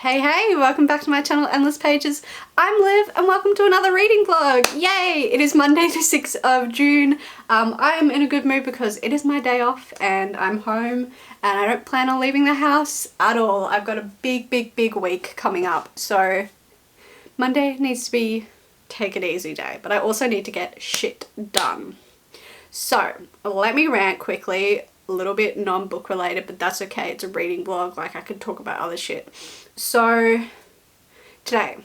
Hey, welcome back to my channel Endless Pages. I'm Liv and welcome to another reading vlog. Yay! It is Monday the 6th of June. I am in a good mood because it is my day off and I'm home and I don't plan on leaving the house at all. I've got a big week coming up, so Monday needs to be take it easy day, but I also need to get shit done. So let me rant quickly, a little bit non-book related, but that's okay. It's a reading vlog, like I could talk about other shit. So today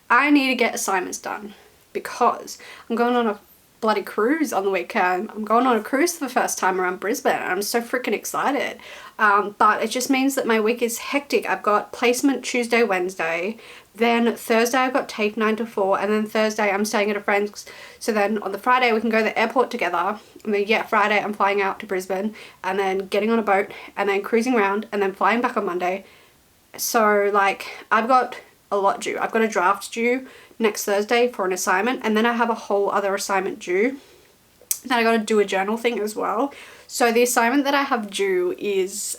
I need to get assignments done because I'm going on a bloody cruise on the weekend. I'm going on a cruise for the first time around Brisbane and I'm so freaking excited. But it just means that my week is hectic. I've got placement Tuesday, Wednesday, then Thursday I've got TAFE 9 to 4, and then Thursday I'm staying at a friend's. So then on the Friday we can go to the airport together, and then yeah, Friday I'm flying out to Brisbane and then getting on a boat and then cruising around and then flying back on Monday. So like I've got a lot due. I've got a draft due next Thursday for an assignment, and then I have a whole other assignment due. Then I got to do a journal thing as well. So the assignment that I have due is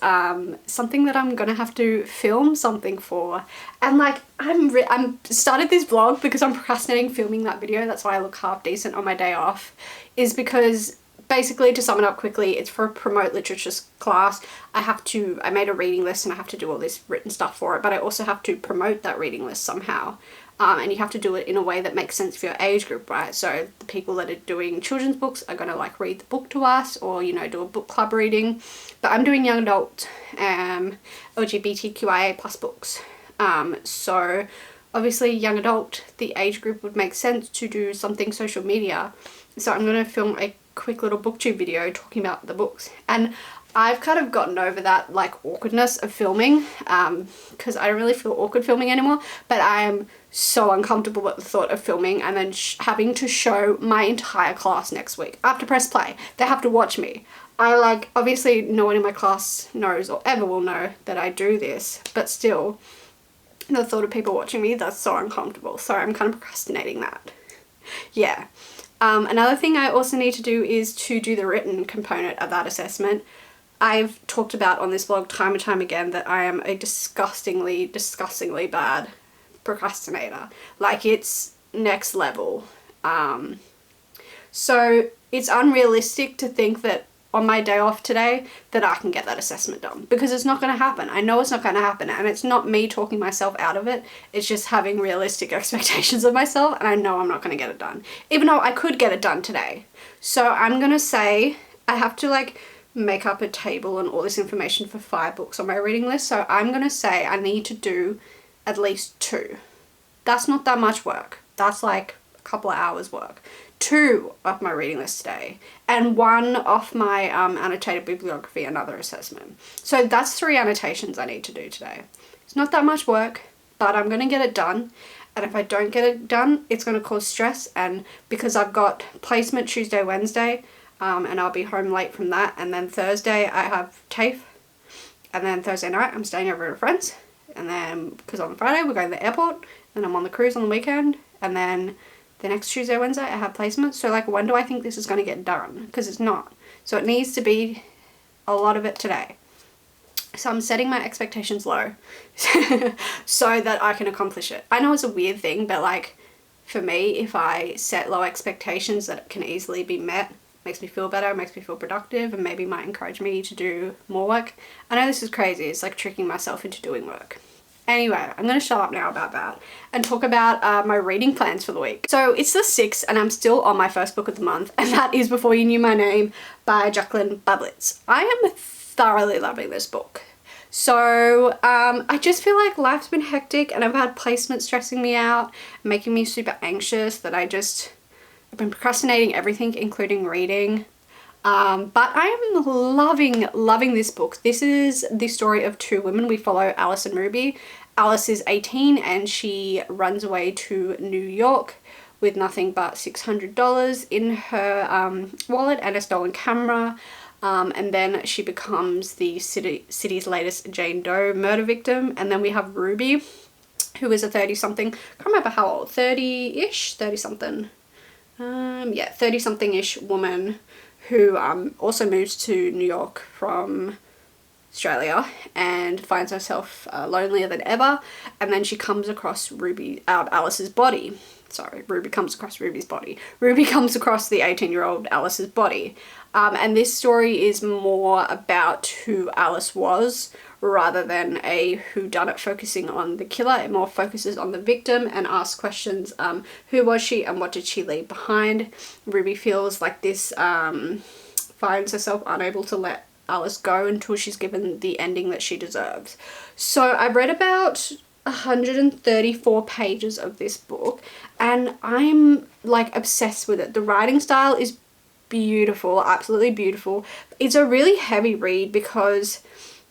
something that I'm gonna have to film something for, and like I'm started this vlog because I'm procrastinating filming that video. That's why I look half decent on my day off, is because basically, to sum it up quickly, it's for a promote literature class. I made a reading list and I have to do all this written stuff for it, but I also have to promote that reading list somehow. And you have to do it in a way that makes sense for your age group, right? So the people that are doing children's books are gonna like read the book to us, or you know, do a book club reading. But I'm doing young adult, LGBTQIA plus books. So obviously young adult, the age group would make sense to do something social media. So I'm gonna film a quick little booktube video talking about the books, and I've kind of gotten over that like awkwardness of filming because I don't really feel awkward filming anymore, but I am so uncomfortable at the thought of filming and then having to show my entire class next week. I have to press play. They have to watch me. Obviously no one in my class knows or ever will know that I do this, but still the thought of people watching me, that's so uncomfortable. So I'm kind of procrastinating that. Yeah. Another thing I also need to do is to do the written component of that assessment. I've talked about on this vlog time and time again that I am a disgustingly bad procrastinator. Like, it's next level. So it's unrealistic to think that on my day off today that I can get that assessment done, because it's not going to happen. I know it's not going to happen, and it's not me talking myself out of it. It's just having realistic expectations of myself, and I know I'm not going to get it done, even though I could get it done today. So I'm going to say I have to like make up a table and all this information for 5 books on my reading list. So I'm going to say I need to do at least 2. That's not that much work. That's like a couple of hours work. 2 off my reading list today, and 1 off my annotated bibliography, another assessment. So that's 3 annotations I need to do today. It's not that much work, but I'm going to get it done. And if I don't get it done, it's going to cause stress. And because I've got placement Tuesday, Wednesday, and I'll be home late from that. And then Thursday I have TAFE. And then Thursday night I'm staying over at a friend's. And then, because on Friday we're going to the airport, and I'm on the cruise on the weekend. And then the next Tuesday, Wednesday, I have placements. So like, when do I think this is going to get done? Because it's not. So it needs to be a lot of it today. So I'm setting my expectations low so that I can accomplish it. I know it's a weird thing, but like, for me, if I set low expectations that can easily be met, it makes me feel better, it makes me feel productive, and maybe might encourage me to do more work. I know this is crazy. It's like tricking myself into doing work. Anyway, I'm going to shut up now about that and talk about my reading plans for the week. So it's the 6th and I'm still on my first book of the month, and that is Before You Knew My Name by Jacqueline Bublitz. I am thoroughly loving this book. So I just feel like life's been hectic and I've had placement stressing me out, making me super anxious that I've been procrastinating everything, including reading. But I am loving this book. This is the story of 2 women. We follow Alice and Ruby. Alice is 18 and she runs away to New York with nothing but $600 in her wallet and a stolen camera. And then she becomes the city's latest Jane Doe murder victim. And then we have Ruby, who is a 30-something, can't remember how old, 30-ish, 30-something. Yeah, 30-something-ish woman who also moves to New York from Australia, and finds herself lonelier than ever. And then she comes across Alice's body. Sorry, Ruby comes across Ruby's body. Ruby comes across the 18-year-old Alice's body. And this story is more about who Alice was rather than a whodunit focusing on the killer. It more focuses on the victim and asks questions. Who was she and what did she leave behind? Ruby feels like this, finds herself unable to let Alice go until she's given the ending that she deserves. So I've read about 134 pages of this book and I'm like obsessed with it. The writing style is beautiful, absolutely beautiful. It's a really heavy read because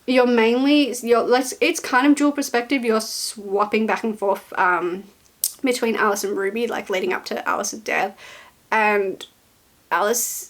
it's kind of dual perspective. You're swapping back and forth between Alice and Ruby, like leading up to Alice's death, and Alice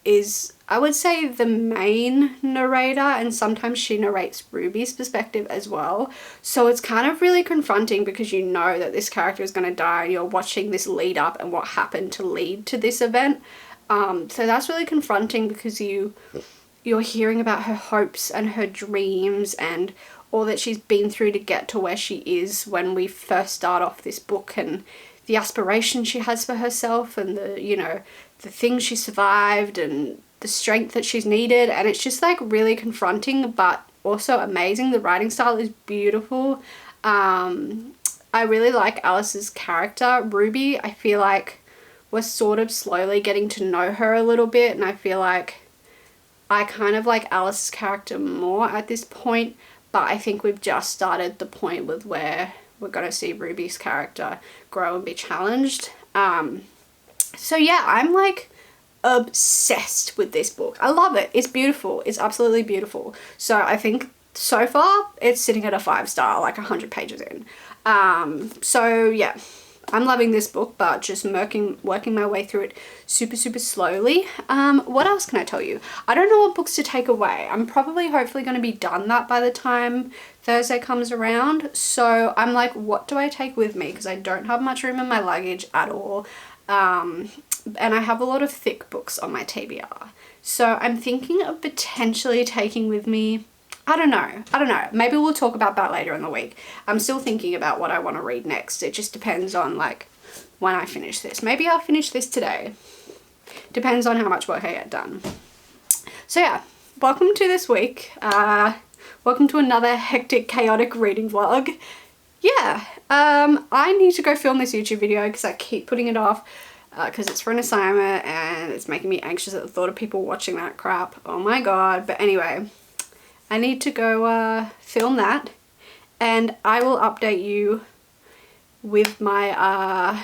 is, I would say, the main narrator, and sometimes she narrates Ruby's perspective as well. So it's kind of really confronting because you know that this character is going to die and you're watching this lead up and what happened to lead to this event. So that's really confronting because you're hearing about her hopes and her dreams and all that she's been through to get to where she is when we first start off this book, and the aspirations she has for herself and the things she survived and the strength that she's needed. And it's just like really confronting but also amazing. The writing style is beautiful. I really like Alice's character. Ruby, I feel like we're sort of slowly getting to know her a little bit, and I feel like I kind of like Alice's character more at this point, but I think we've just started the point with where we're going to see Ruby's character grow and be challenged. So yeah, I'm like obsessed with this book. I love it. It's beautiful. It's absolutely beautiful. So I think so far it's sitting at a 5-star, like 100 pages in. So yeah, I'm loving this book, but just working my way through it super slowly. What else can I tell you? I don't know what books to take away. I'm probably hopefully going to be done that by the time Thursday comes around. So I'm like, what do I take with me? Because I don't have much room in my luggage at all. And I have a lot of thick books on my TBR. So I'm thinking of potentially taking with me, I don't know. Maybe we'll talk about that later in the week. I'm still thinking about what I want to read next. It just depends on like when I finish this. Maybe I'll finish this today. Depends on how much work I get done. So yeah, welcome to this week. Welcome to another hectic, chaotic reading vlog. Yeah, I need to go film this YouTube video because I keep putting it off because it's for an assignment and it's making me anxious at the thought of people watching that crap. Oh my god. But anyway, I need to go film that, and I will update you with my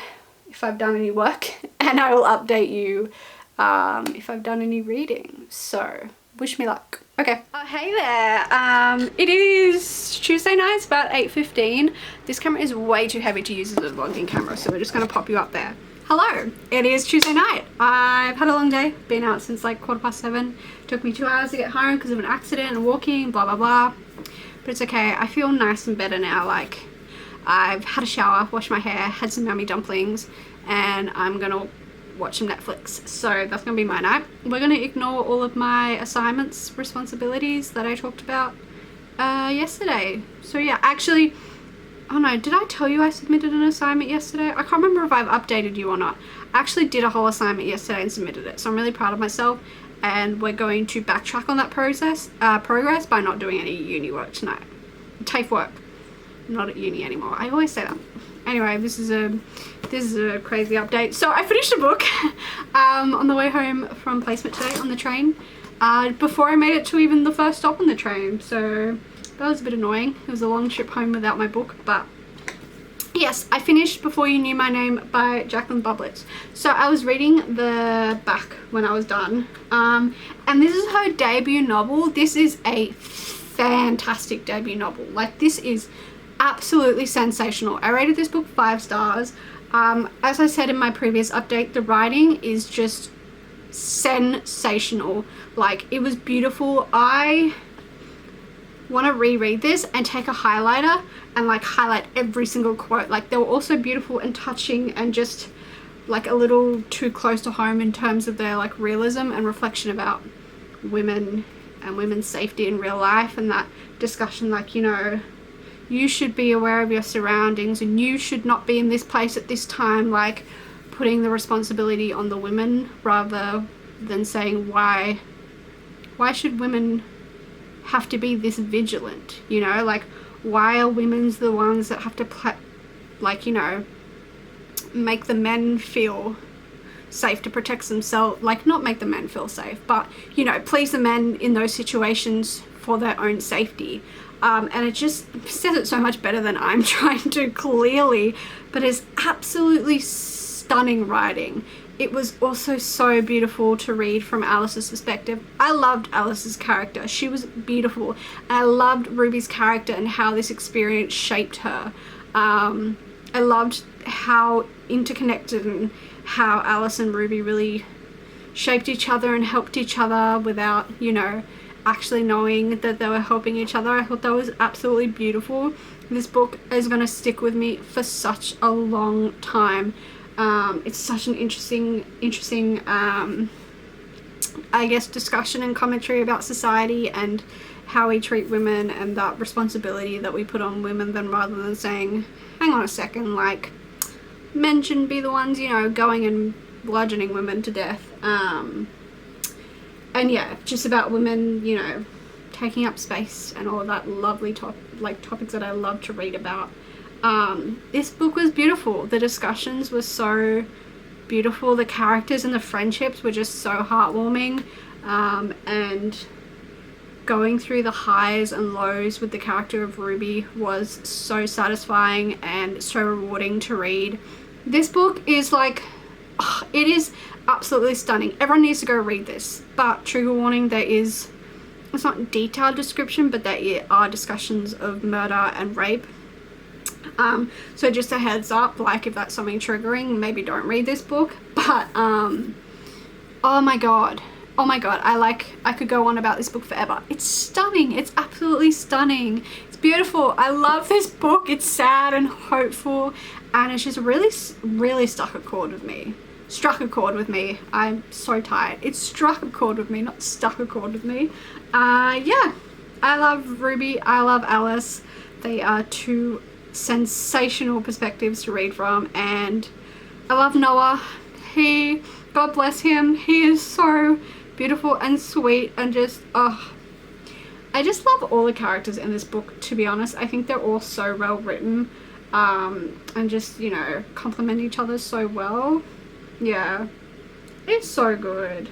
if I've done any work, and I will update you if I've done any reading. So wish me luck. Okay. Oh, hey there. It is Tuesday night. It's about 8:15. This camera is way too heavy to use as a vlogging camera, so we're just going to pop you up there. Hello. It is Tuesday night. I've had a long day. Been out since like 7:15. Took me 2 hours to get home because of an accident and walking, blah, blah, blah. But it's okay. I feel nice and better now. Like, I've had a shower, washed my hair, had some yummy dumplings, and I'm going to watch some Netflix. So that's going to be my night. We're going to ignore all of my assignments, responsibilities that I talked about yesterday. So yeah, actually, oh no, did I tell you I submitted an assignment yesterday? I can't remember if I've updated you or not. I actually did a whole assignment yesterday and submitted it. So I'm really proud of myself. And we're going to backtrack on that progress by not doing any uni work tonight. TAFE work. I'm not at uni anymore. I always say that. Anyway, this is a crazy update. So I finished a book on the way home from placement today on the train before I made it to even the first stop on the train. So that was a bit annoying. It was a long trip home without my book, but yes, I finished Before You Knew My Name by Jacqueline Bublitz. So I was reading the back when I was done, and this is her debut novel. This is a fantastic debut novel. Like, this is absolutely sensational. I rated this book 5 stars. As I said in my previous update, the writing is just sensational. Like, it was beautiful. I want to reread this and take a highlighter and like highlight every single quote. Like, they were also beautiful and touching and just like a little too close to home in terms of their like realism and reflection about women and women's safety in real life, and that discussion, like, you know, you should be aware of your surroundings and you should not be in this place at this time, like putting the responsibility on the women rather than saying why should women have to be this vigilant, you know, like why are women's the ones that have to like, you know, make the men feel safe to protect themselves, like not make the men feel safe, but, you know, please the men in those situations for their own safety. And it just says it so much better than I'm trying to clearly, but it's absolutely stunning writing. It was also so beautiful to read from Alice's perspective. I loved Alice's character. She was beautiful. I loved Ruby's character and how this experience shaped her. I loved how interconnected and how Alice and Ruby really shaped each other and helped each other without, you know, actually knowing that they were helping each other. I thought that was absolutely beautiful. This book is going to stick with me for such a long time. It's such an interesting I guess discussion and commentary about society and how we treat women and that responsibility that we put on women, then rather than saying, hang on a second, like men shouldn't be the ones, you know, going and bludgeoning women to death. And yeah, just about women, you know, taking up space and all of that lovely topics that I love to read about. This book was beautiful. The discussions were so beautiful. The characters and the friendships were just so heartwarming. And going through the highs and lows with the character of Ruby was so satisfying and so rewarding to read. This book is like, it is absolutely stunning. Everyone needs to go read this, but trigger warning, it's not detailed description, but there are discussions of murder and rape. So just a heads up, like if that's something triggering, maybe don't read this book. But oh my god, I could go on about this book forever. It's stunning. It's absolutely stunning. It's beautiful. I love this book. It's sad and hopeful, and it's just really struck a chord with me. I'm so tired. It struck a chord with me, not stuck a chord with me. Yeah, I love Ruby. I love Alice. They are two sensational perspectives to read from, and I love Noah. God bless him. He is so beautiful and sweet, and just, I just love all the characters in this book, to be honest. I think they're all so well written, and just, you know, complement each other so well. Yeah, it's so good.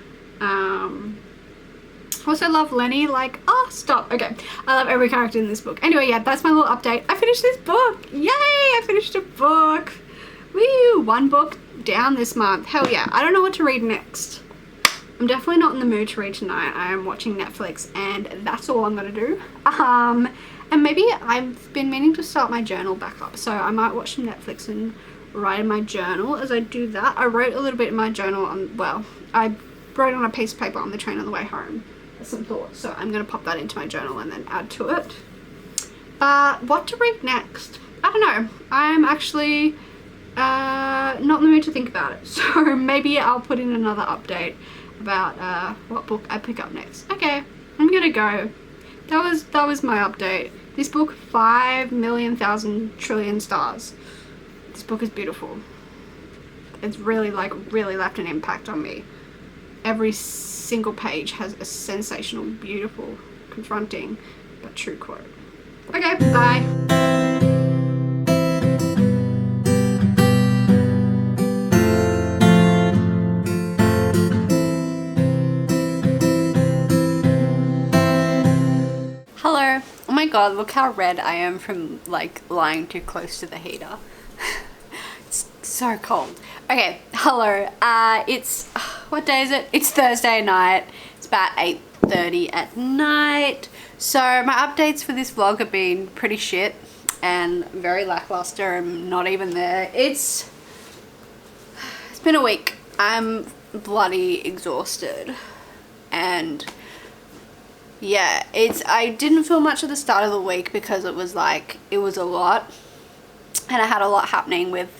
Also love Lenny, like, stop. Okay, I love every character in this book. Anyway, yeah, that's my little update. I finished this book. Yay, I finished a book. Woo, one book down this month. Hell yeah. I don't know what to read next. I'm definitely not in the mood to read tonight. I am watching Netflix, and that's all I'm gonna do. And maybe I've been meaning to start my journal back up, so I might watch some Netflix and write in my journal. As I do that, I wrote a little bit in my journal I wrote on a piece of paper on the train on the way home some thoughts, so I'm gonna pop that into my journal and then add to it. But what to read next? I don't know. I'm actually not in the mood to think about it, so maybe I'll put in another update about what book I pick up next. Okay, I'm gonna go. That was my update. This book, 5,000,000,000,000,000,000,000 stars. This book is beautiful. It's really left an impact on me. Every single page has a sensational, beautiful, confronting, but true quote. Okay, bye. Hello. Oh my god, look how red I am from like lying too close to the heater. It's so cold. Okay, hello. It's, what day is it? It's Thursday night. It's about 8:30 at night. So my updates for this vlog have been pretty shit and very lackluster. I'm not even there. It's been a week. I'm bloody exhausted, and yeah, I didn't feel much at the start of the week because it was a lot, and I had a lot happening with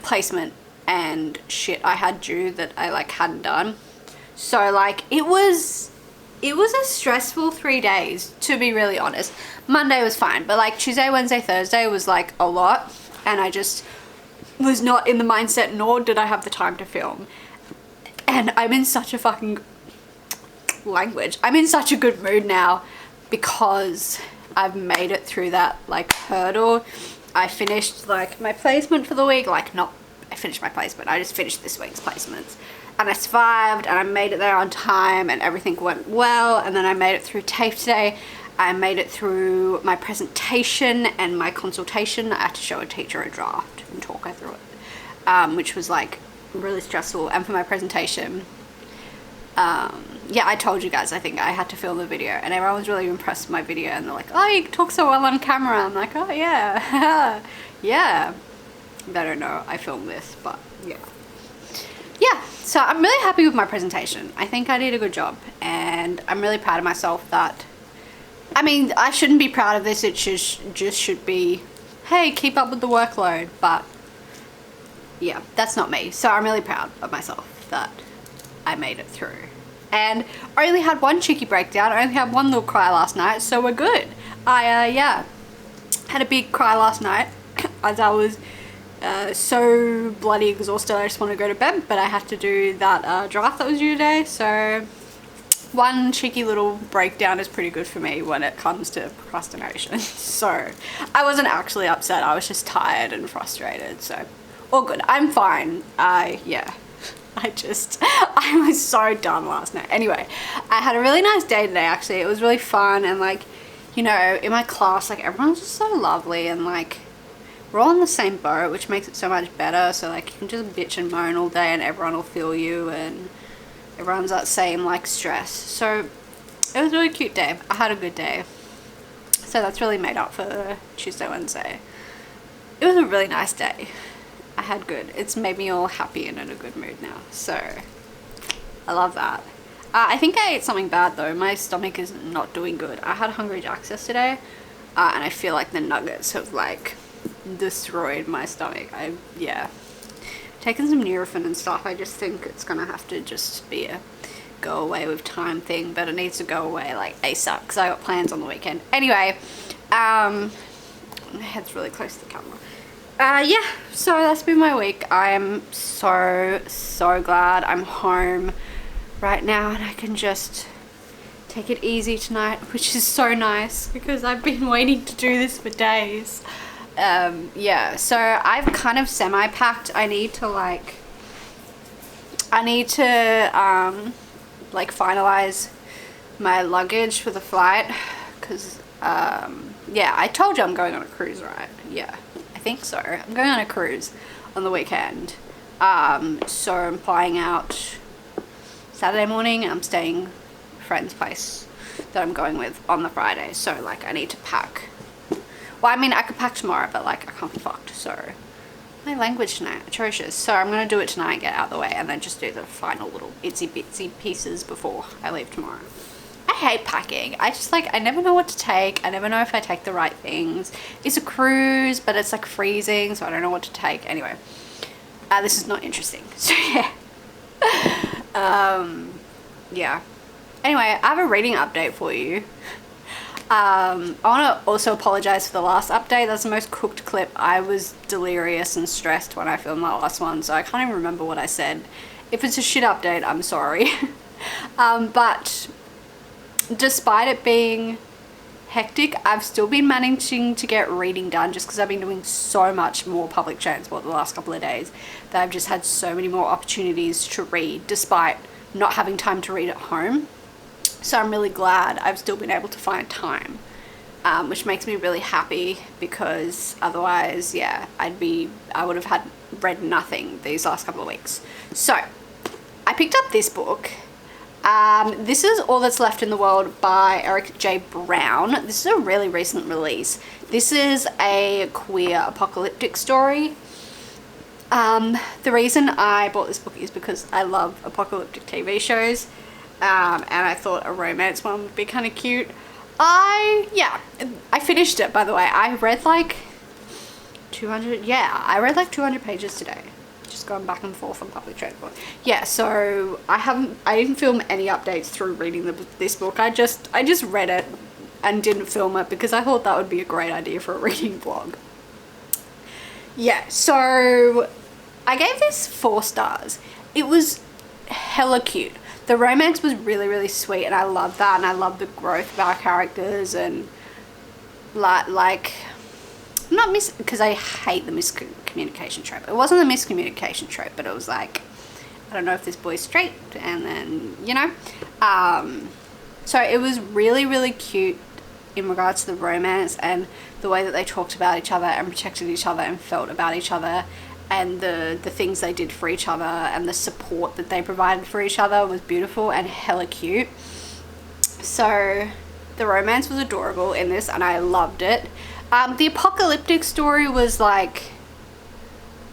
placement and shit I had due that I hadn't done. So it was it was a stressful 3 days, to be really honest. Monday was fine, but like Tuesday, Wednesday, Thursday was like a lot, and I just was not in the mindset, nor did I have the time to film. And I'm in such a fucking I'm in such a good mood now because I've made it through that like hurdle. I finished like my placement for the week, like not I finished my placement, I just finished this week's placements, and I survived and I made it there on time and everything went well. And then I made it through TAFE today. I made it through my presentation and my consultation. I had to show a teacher a draft and talk her through it, which was like really stressful. And for my presentation, yeah, I told you guys, I think I had to film the video, and everyone was really impressed with my video, and they're like, oh, you talk so well on camera. I'm like, oh yeah. Yeah, they don't know I filmed this, but yeah, so I'm really happy with my presentation. I think I did a good job, and I'm really proud of myself. That, I mean, I shouldn't be proud of this, it just should be, hey, keep up with the workload, but yeah, that's not me. So I'm really proud of myself that I made it through. And I only had one cheeky breakdown. I only had one little cry last night, so we're good. I yeah, had a big cry last night as I was so bloody exhausted. I just want to go to bed, but I had to do that draft that was due today. So one cheeky little breakdown is pretty good for me when it comes to procrastination. So I wasn't actually upset. I was just tired and frustrated. So all good. I'm fine. Yeah. I was so done last night. Anyway, I had a really nice day today, actually. It was really fun, and like, you know, in my class, like everyone's just so lovely, and like we're all in the same boat, which makes it so much better. So like you can just bitch and moan all day and everyone will feel you, and everyone's that same like stress. So it was a really cute day. I had a good day. So that's really made up for Tuesday, Wednesday. It was a really nice day. I had good. It's made me all happy and in a good mood now. So I love that. I think I ate something bad though. My stomach is not doing good. I had Hungry Jack's yesterday, and I feel like the nuggets have like destroyed my stomach. Yeah, taken some Nurofen and stuff. I just think it's gonna have to just be a go away with time thing, but it needs to go away like ASAP because I got plans on the weekend. Anyway, my head's really close to the camera. Yeah, so that's been my week. I am so glad I'm home right now and I can just take it easy tonight, which is so nice because I've been waiting to do this for days. Yeah, so I've kind of semi-packed. I need to like finalize my luggage for the flight because yeah, I told you I'm going on a cruise, right? Yeah, I think so. I'm going on a cruise on the weekend. So I'm flying out Saturday morning and I'm staying at a friend's place that I'm going with on the Friday. So like I need to pack. Well, I mean, I could pack tomorrow, but like I can't be fucked. So my language tonight, atrocious. So I'm gonna do it tonight, get out of the way, and then just do the final little itsy bitsy pieces before I leave tomorrow. I hate packing. I just like, I never know what to take. I never know if I take the right things. It's a cruise, but it's like freezing, so I don't know what to take. Anyway, this is not interesting. So yeah. Yeah. Anyway, I have a reading update for you. I want to also apologize for the last update. That's the most cooked clip. I was delirious and stressed when I filmed that last one, so I can't even remember what I said. If it's a shit update, I'm sorry. But despite it being hectic, I've still been managing to get reading done just because I've been doing so much more public transport the last couple of days that I've just had so many more opportunities to read despite not having time to read at home. So I'm really glad I've still been able to find time, which makes me really happy because otherwise, yeah, I would have read nothing these last couple of weeks. So I picked up this book. This is All That's Left in the World by Eric J. Brown. This is a really recent release. This is a queer apocalyptic story. The reason I bought this book is because I love apocalyptic TV shows. And I thought a romance one would be kind of cute. I finished it, by the way. I read like 200 pages today. just going back and forth on public transport. Yeah, so I didn't film any updates through reading this book. I just read it and didn't film it because I thought that would be a great idea for a reading vlog. Yeah, so I gave this 4 stars. It was hella cute. The romance was really, really sweet, and I love that, and I love the growth of our characters, and like not because I hate the miscommunication trope. It wasn't a miscommunication trope, but it was like, I don't know if this boy's straight, and then, you know. So it was really, really cute in regards to the romance and the way that they talked about each other and protected each other and felt about each other, and the things they did for each other and the support that they provided for each other was beautiful and hella cute. So the romance was adorable in this, and I loved it. The apocalyptic story was like,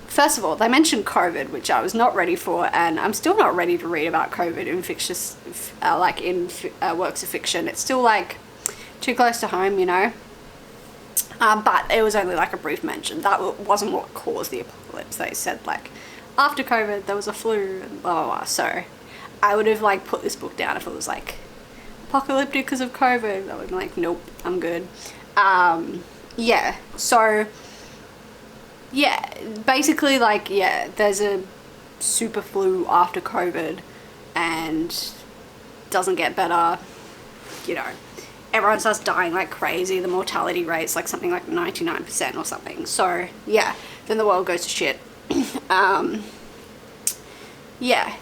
first of all, they mentioned COVID, which I was not ready for, and I'm still not ready to read about COVID in fictitious, works of fiction. It's still like too close to home, you know. But it was only like a brief mention. That wasn't what caused the apocalypse. They said like after COVID there was a flu and blah blah blah. So I would have like put this book down if it was like apocalyptic because of COVID. I would be like, nope, I'm good. Yeah, so yeah, basically like, yeah, there's a super flu after COVID and doesn't get better, you know. Everyone starts dying like crazy. The mortality rate's like something like 99% or something. So yeah, then the world goes to shit. Yeah,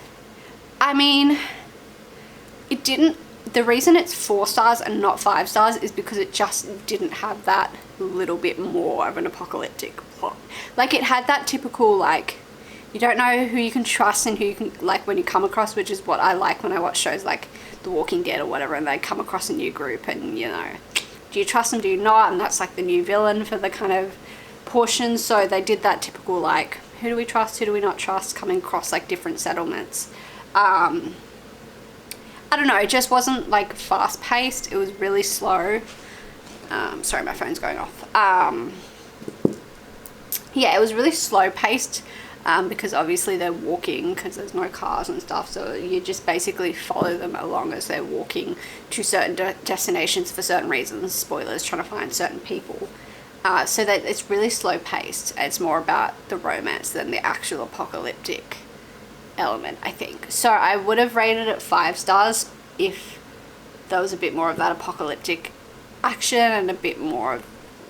I mean, it didn't, the reason it's 4 stars and not 5 stars is because it just didn't have that little bit more of an apocalyptic plot. Like, it had that typical, like, you don't know who you can trust and who you can, like, when you come across, which is what I like when I watch shows like The Walking Dead or whatever, and they come across a new group and, you know, do you trust them, do you not? And that's like the new villain for the kind of portion. So they did that typical, like, who do we trust, who do we not trust, coming across like different settlements. I don't know, it just wasn't like fast paced. It was really slow. Sorry, my phone's going off. Yeah, it was really slow paced. Because obviously they're walking because there's no cars and stuff, so you just basically follow them along as they're walking to certain destinations for certain reasons, spoilers, trying to find certain people, so that it's really slow paced. It's more about the romance than the actual apocalyptic element, I think. So I would have rated it 5 stars if there was a bit more of that apocalyptic action and a bit more of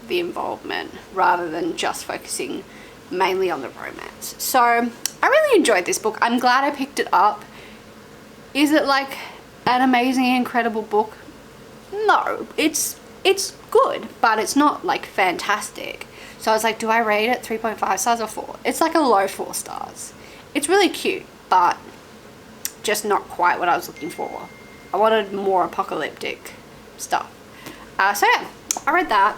the involvement rather than just focusing mainly on the romance. So I really enjoyed this book. I'm glad I picked it up. Is it like an amazing, incredible book? No, it's good, but it's not like fantastic. So I was like, do I rate it 3.5 stars or 4? It's like a low 4 stars. It's really cute, but just not quite what I was looking for. I wanted more apocalyptic stuff. So yeah, I read that.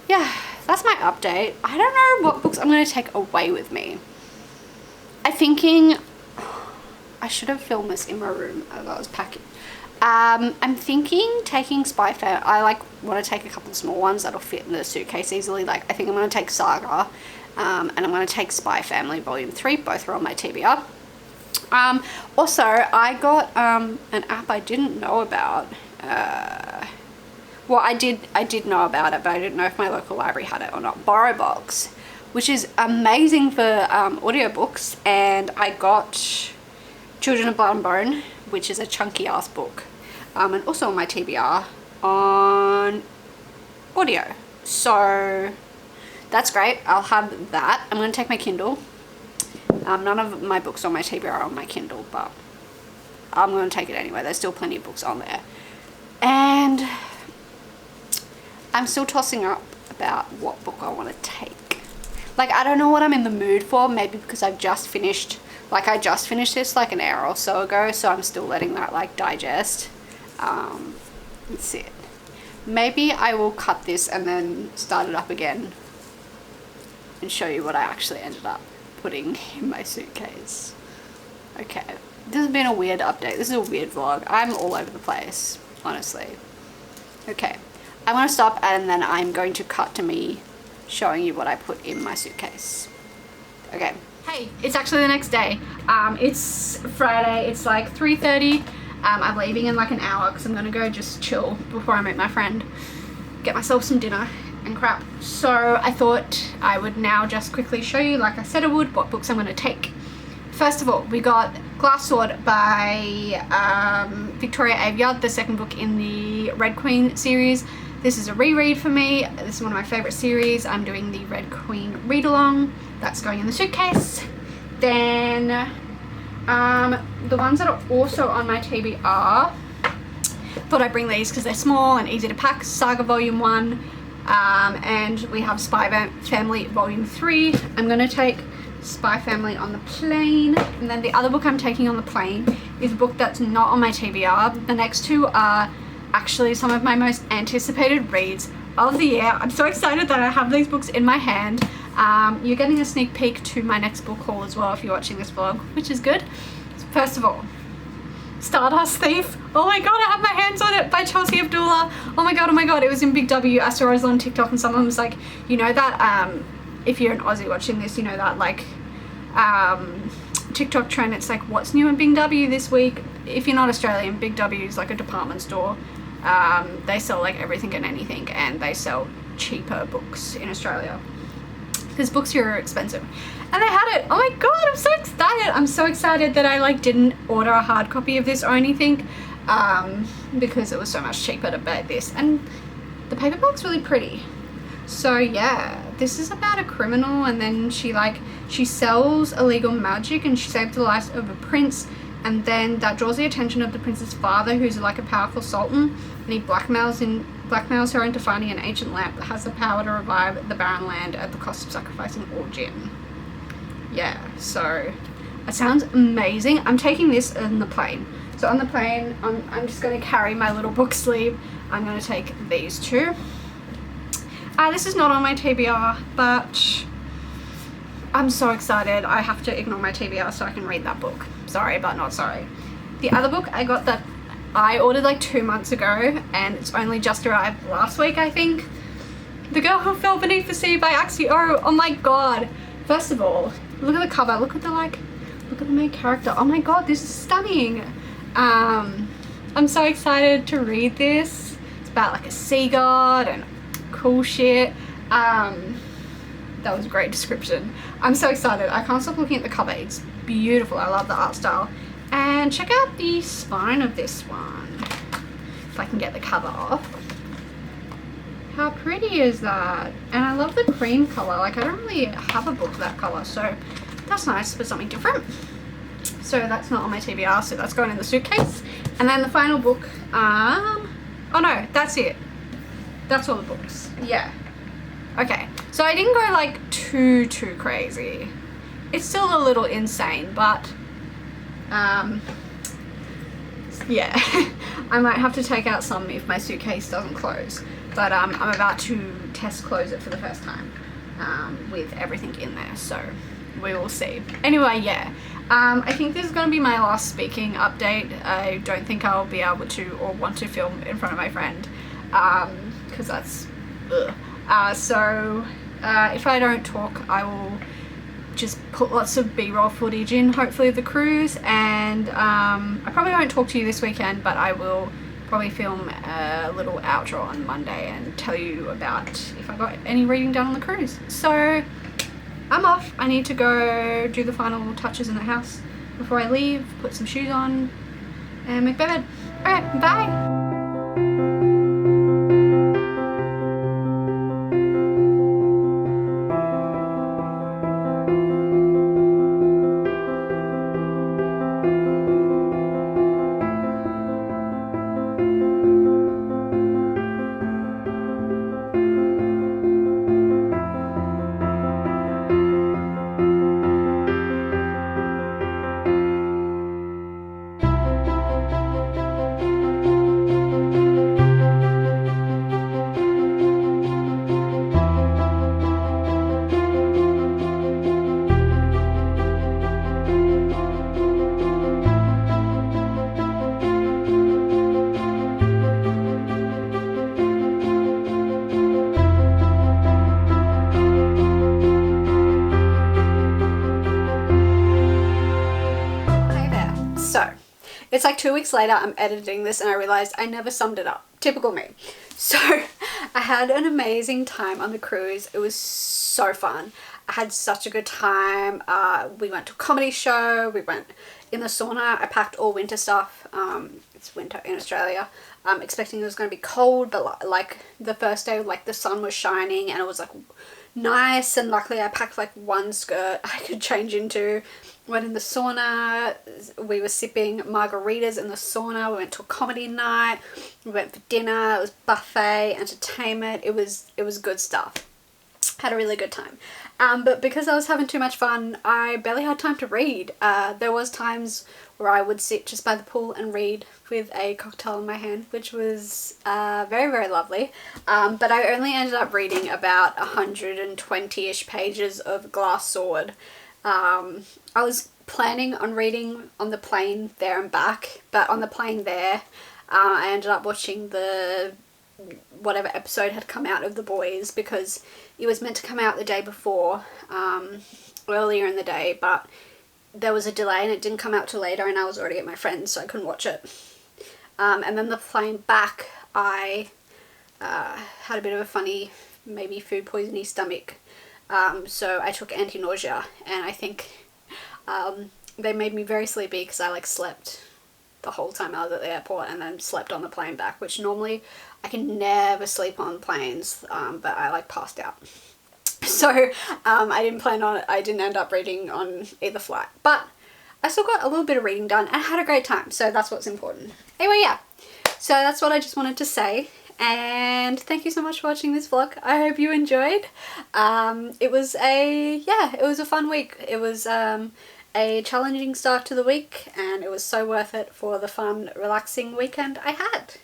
Yeah, that's my update. I don't know what books I'm going to take away with me. I'm thinking I should have filmed this in my room as I was packing. I'm thinking taking Spy Family. I like want to take a couple of small ones that'll fit in the suitcase easily. Like, I think I'm going to take Saga, and I'm going to take Spy Family Volume 3. Both are on my TBR. Also, I got an app I didn't know about. Well, I did know about it, but I didn't know if my local library had it or not. BorrowBox, which is amazing for audiobooks, and I got Children of Blood and Bone, which is a chunky ass book, and also on my TBR on audio. So that's great. I'll have that. I'm going to take my Kindle. None of my books on my TBR are on my Kindle, but I'm going to take it anyway. There's still plenty of books on there. And I'm still tossing up about what book I want to take. Like, I don't know what I'm in the mood for. Maybe because I've just finished, like, I just finished this like an hour or so ago, so I'm still letting that like digest. That's it. Maybe I will cut this and then start it up again and show you what I actually ended up putting in my suitcase. Okay, this has been a weird update. This is a weird vlog. I'm all over the place, honestly. Okay, I'm going to stop and then I'm going to cut to me showing you what I put in my suitcase. Okay. Hey, it's actually the next day. It's Friday. It's like 3:30. I'm leaving in like an hour because I'm gonna go just chill before I meet my friend, get myself some dinner and crap. So I thought I would now just quickly show you, like I said I would, what books I'm gonna take. First of all, we got Glass Sword by Victoria Aveyard, the second book in the Red Queen series. This is a reread for me. This is one of my favorite series. I'm doing the Red Queen read along. That's going in the suitcase. Then the ones that are also on my TBR, thought I'd bring these because they're small and easy to pack. Saga Volume 1, and we have Spy Family Volume 3. I'm going to take Spy Family on the plane, and then the other book I'm taking on the plane is a book that's not on my TBR. The next two are actually some of my most anticipated reads of the year. I'm so excited that I have these books in my hand. You're getting a sneak peek to my next book haul as well if you're watching this vlog, which is good. First of all, Stardust Thief. Oh my god, I have my hands on it, by Chelsea Abdullah. Oh my god, it was in Big W. I saw it on TikTok and someone was like, you know that, if you're an Aussie watching this, you know that like TikTok trend, it's like, what's new in Big W this week? If you're not Australian, Big W is like a department store. They sell like everything and anything, and they sell cheaper books in Australia because books here are expensive. And they had it. Oh my god, I'm so excited. I'm so excited that I like didn't order a hard copy of this or anything, because it was so much cheaper to buy this, and the paperback's really pretty. So yeah, this is about a criminal, and then she sells illegal magic, and she saved the life of a prince, and then that draws the attention of the prince's father, who's like a powerful sultan, and he blackmails her into finding an ancient lamp that has the power to revive the barren land at the cost of sacrificing all Jinn. Yeah, so it sounds amazing. I'm taking this on the plane. So on the plane, I'm just going to carry my little book sleeve. I'm going to take these two. This is not on my TBR, but I'm so excited. I have to ignore my TBR so I can read that book. Sorry, but not sorry. The other book I got that I ordered like 2 months ago, and it's only just arrived last week, I think. The Girl Who Fell Beneath the Sea by Axie Oh. Oh my god. First of all, look at the cover. Look at the main character. Oh my god, this is stunning. I'm so excited to read this. It's about like a sea god and cool shit. That was a great description. I'm so excited. I can't stop looking at the cover. It's beautiful. I love the art style. And check out the spine of this one. If I can get the cover off. How pretty is that? And I love the cream color. Like, I don't really have a book that color, so that's nice for something different. So that's not on my TBR, so that's going in the suitcase. And then the final book, oh no, that's it. That's all the books. Yeah. Okay. So I didn't go like too crazy. It's still a little insane, but yeah. I might have to take out some if my suitcase doesn't close. But I'm about to test close it for the first time with everything in there, so we will see. Anyway, yeah. I think this is going to be my last speaking update. I don't think I'll be able to or want to film in front of my friend, because that's ugh. So if I don't talk, I will just put lots of B-roll footage in, hopefully of the cruise, and I probably won't talk to you this weekend, but I will probably film a little outro on Monday and tell you about if I got any reading done on the cruise. So I'm off. I need to go do the final touches in the house before I leave, put some shoes on, and make bed. Alright, bye! It's like 2 weeks later, I'm editing this and I realized I never summed it up. Typical me. So I had an amazing time on the cruise. It was so fun. I had such a good time. We went to a comedy show. We went in the sauna. I packed all winter stuff. It's winter in Australia. I'm expecting it was going to be cold, but like the first day, like the sun was shining and it was like nice, and luckily I packed like one skirt I could change into. Went in the sauna. We were sipping margaritas in the sauna. We went to a comedy night. We went for dinner. It was buffet, entertainment. It was good stuff. Had a really good time. But because I was having too much fun, I barely had time to read. There was times where I would sit just by the pool and read with a cocktail in my hand, which was very, very lovely. But I only ended up reading about 120-ish pages of Glass Sword. I was planning on reading on the plane there and back, but on the plane there, I ended up watching whatever episode had come out of The Boys, because it was meant to come out the day before, earlier in the day, but there was a delay and it didn't come out till later, and I was already at my friend's, so I couldn't watch it. And then the plane back, I had a bit of a funny, maybe food poisoning stomach, so I took anti-nausea, and I think they made me very sleepy because I like slept the whole time I was at the airport and then slept on the plane back, which normally I can never sleep on planes, but I like passed out. So I didn't end up reading on either flight, but I still got a little bit of reading done and had a great time, so that's what's important. Anyway, yeah, so that's what I just wanted to say, and thank you so much for watching this vlog. I hope you enjoyed. It was a fun week. It was a challenging start to the week, and it was so worth it for the fun, relaxing weekend I had.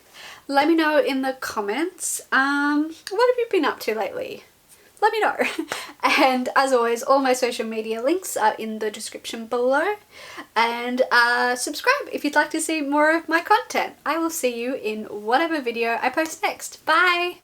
Let me know in the comments, what have you been up to lately? Let me know. And as always, all my social media links are in the description below, and subscribe if you'd like to see more of my content. I will see you in whatever video I post next. Bye!